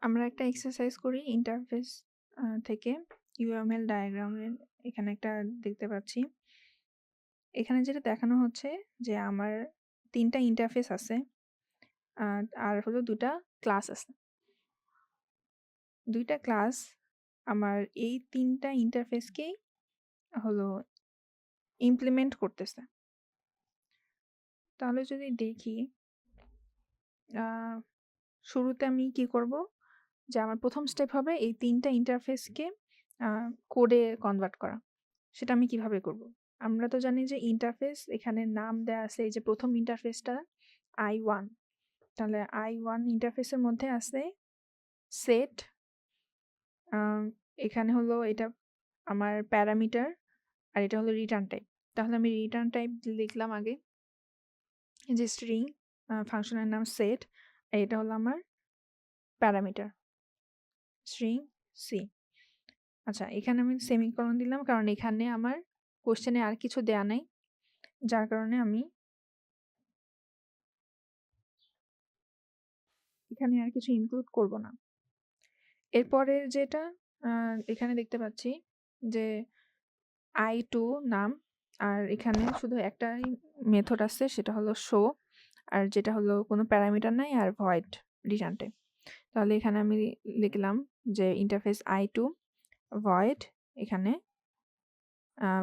আমরা একটা এক্সারসাইজ করি ইন্টারফেস থেকে UML ডায়াগ্রামের এখানে একটা দেখতে পাচ্ছি। এখানে যেটা দেখানো হচ্ছে যে আমার ৩ টা ইন্টারফেস আছে। আর হলো ২ টা ক্লাস আছে। ২ টা ক্লাস আমার এই ৩ টা ইন্টারফেসকেই হলো ইমপ্লিমেন্ট করতেছে। তাহলে যদি দেখি আ শুরুতে আমি কি করব? যে আমার ১ম স্টেপ হবে এই ৩ টা ইন্টারফেসকে আ কোডে কনভার্ট করা। সেটা আমি কিভাবে করব? আমরা তো জানি যে ইন্টারফেস এখানে নাম দেয়া আছে এই যে ১ম ইন্টারফেসটা I1 তাহলে I1 ইন্টারফেসের মধ্যে আছে সেট আ এখানে হলো এটা আমার প্যারামিটার আর এটা হলো রিটার্ন টাইপ। তাহলে আমি রিটার্ন টাইপ লিখলাম আগে এই যে স্ট্রিং ফাংশনের নাম সেট আর এটা হলো আমার প্যারামিটার স্ট্রিং সি। আচ্ছা এখানে আমি সেমিকোলন দিলাম কারণ এখানে আমার কোশ্চেনে আর কিছু দেয়া নাই। যার কারণে আমি এখানে আর কিছু ইনক্লুড করব না। এরপরের যেটা এখানে দেখতে পাচ্ছি যে I2 নাম আর এখানে শুধু একটাই মেথড আছে সেটা হলো শো আর যেটা হলো কোনো প্যারামিটার নাই আর ভয়েড রিটার্ন টাইপ। তাহলে এখানে আমি লিখলাম যে ইন্টারফেস I2 ভয়েড এখানে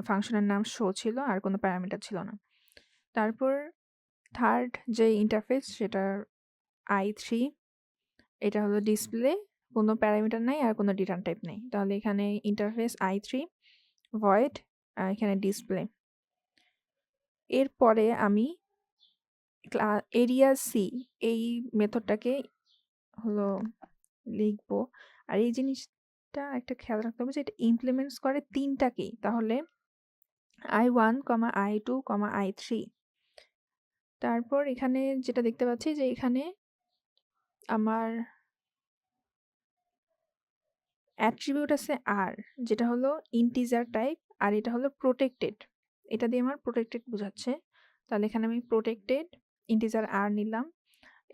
ফাংশনের নাম শো ছিল আর কোনো প্যারামিটার ছিল না। তারপর থার্ড যে ইন্টারফেস সেটার I3 এটা হলো ডিসপ্লে কোনো প্যারামিটার নাই আর কোনো রিটার্ন টাইপ নেই। তাহলে এখানে ইন্টারফেস I3 ভয়েড এখানে ডিসপ্লে। এরপরে আমি এরিয়া সি এই মেথডটাকে হলো লিখবো। আর এই জিনিসটা একটা খেয়াল রাখতে হবে যে এটা ইমপ্লিমেন্টস করে ৩ টাকেই। তাহলে I1, I2, I3 তারপর এখানে যেটা দেখতে পাচ্ছি যে এখানে আমার অ্যাট্রিবিউট আছে আর যেটা হলো ইন্টিজার টাইপ আর এটা হলো প্রোটেক্টেড। এটা দিয়ে আমার প্রোটেক্টেড বোঝাচ্ছে। তাহলে এখানে আমি প্রোটেক্টেড ইন্টিজার আর নিলাম।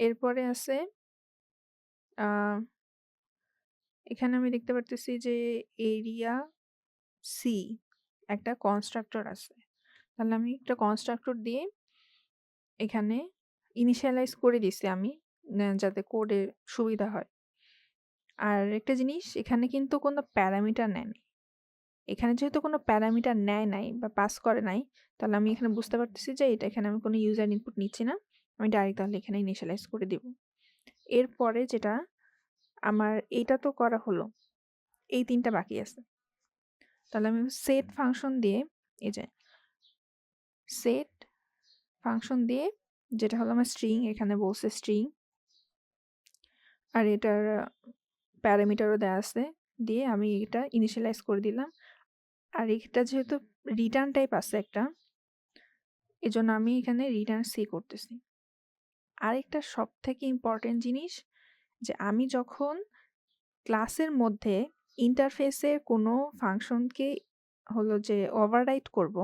এরপরে আছে এখানে আমি দেখতে পারতেছি যে এরিয়া সি একটা কনস্ট্রাক্টর আছে। তাহলে আমি একটা কনস্ট্রাক্টর দিয়ে এখানে ইনিশিয়ালাইজ করে দিছি আমি যাতে কোডে সুবিধা হয়। আর একটা জিনিস এখানে কিন্তু কোনো প্যারামিটার নেয়নি। এখানে যেহেতু কোনো প্যারামিটার নেয় নাই বা পাস করে নাই, তাহলে আমি এখানে বুঝতে পারতেছি যে এটা এখানে আমি কোনো ইউজার ইনপুট নিচ্ছি না। আমি ডাইরেক্ট তাহলে এখানে ইনিশিয়ালাইজ করে দিব। এরপরে যেটা আমার এইটা তো করা হলো। এই ৩ টা বাকি আছে। তাহলে আমি সেট ফাংশন দিয়ে এই যে সেট ফাংশন দিয়ে যেটা হলো আমার স্ট্রিং এখানে বলছে স্ট্রিং আর এটার প্যারামিটারও দেয়া আছে দিয়ে আমি এটা ইনিশিয়ালাইজ করে দিলাম। আর এটা যেহেতু রিটার্ন টাইপ আছে একটা এজন্য আমি এখানে রিটার্ন সি করতেছি। আরেকটা সবথেকে ইম্পর্টেন্ট জিনিস যে আমি যখন ক্লাসের মধ্যে ইন্টারফেসের কোনো ফাংশনকে হলো যে ওভাররাইট করব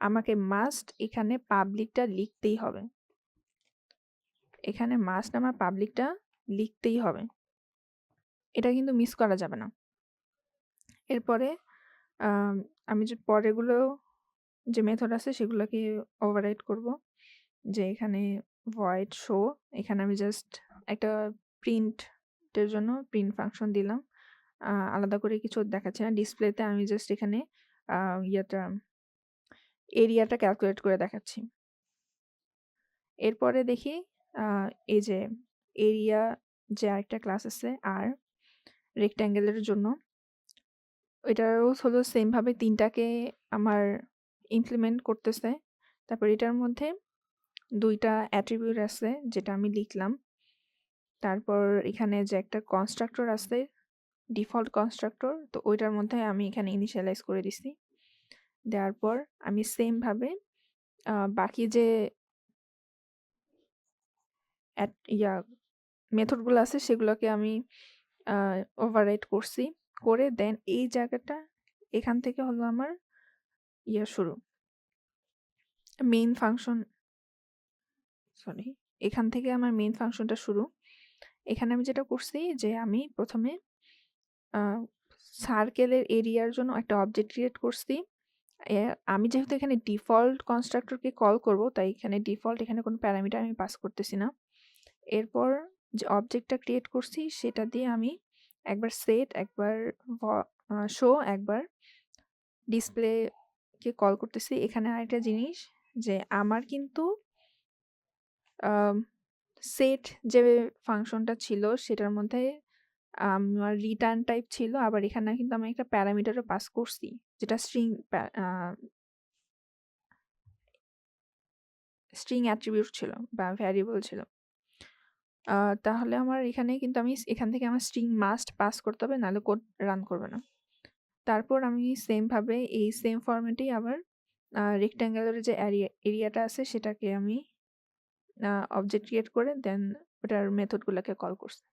আমাকে মাস্ট এখানে পাবলিকটা লিখতেই হবে। এখানে মাস্ট আমার পাবলিকটা লিখতেই হবে। এটা কিন্তু মিস করা যাবে না। এরপরে আমি যে পরেরগুলো যে মেথড আছে সেগুলোকে ওভাররাইট করব। যে এখানে ভয়েড শো এখানে আমি জাস্ট একটা প্রিন্টের জন্য প্রিন্ট ফাংশন দিলাম। আলাদা করে কিছু দেখাচ্ছে না। ডিসপ্লেতে আমি জাস্ট এখানে এরিয়াটা ক্যালকুলেট করে দেখাচ্ছি। এরপরে দেখি এই যে এরিয়া যে আরেকটা ক্লাস আছে আর রেক্ট্যাঙ্গেলের জন্য এটারও হলো সেমভাবে ৩ টাকে আমার ইমপ্লিমেন্ট করতেছে। তারপর এটার মধ্যে ২ টা অ্যাট্রিবিউট আছে যেটা আমি লিখলাম। তারপর এখানে যে একটা কনস্ট্রাক্টর আছে ডিফল্ট কনস্ট্রাক্টর তো ওইটার মধ্যে আমি এখানে ইনিশিয়ালাইজ করে দিছি। দেওয়ার পর আমি সেমভাবে বাকি যে মেথডগুলো আছে সেগুলোকে আমি ওভাররাইট করছি করে দেন এই জায়গাটা এখান থেকে হলো আমার শুরু এখান থেকে আমার মেইন ফাংশনটা শুরু। এখানে আমি যেটা করছি যে আমি প্রথমে সার্কেলের এরিয়ার জন্য একটা অবজেক্ট ক্রিয়েট করছি। আমি যেহেতু এখানে ডিফল্ট কনস্ট্রাক্টরকে কল করব, তাই এখানে ডিফল্ট এখানে কোনো প্যারামিটার আমি পাস করতেছি না। এরপর যে অবজেক্টটা ক্রিয়েট করছি সেটা দিয়ে আমি একবার সেট, একবার শো, একবার ডিসপ্লেকে কল করতেছি। এখানে আরেকটা জিনিস যে আমার কিন্তু সেট যে ফাংশনটা ছিল সেটার মধ্যে আমার রিটার্ন টাইপ ছিল, আবার এখানে কিন্তু আমি একটা প্যারামিটারও পাস করছি যেটা স্ট্রিং অ্যাট্রিবিউট ছিল বা ভ্যারিয়েবল ছিল। তাহলে আমার এখানে কিন্তু আমি এখান থেকে আমার স্ট্রিং মাস্ট পাস করতে হবে, নাহলে কোড রান করবে না। তারপর আমি সেমভাবে এই সেম ফরম্যাটেই আবার রেক্ট্যাঙ্গুলার যে এরিয়াটা আছে সেটাকে আমি অবজেক্ট ক্রিয়েট করে দেন ওটার মেথডগুলোকে কল করছি।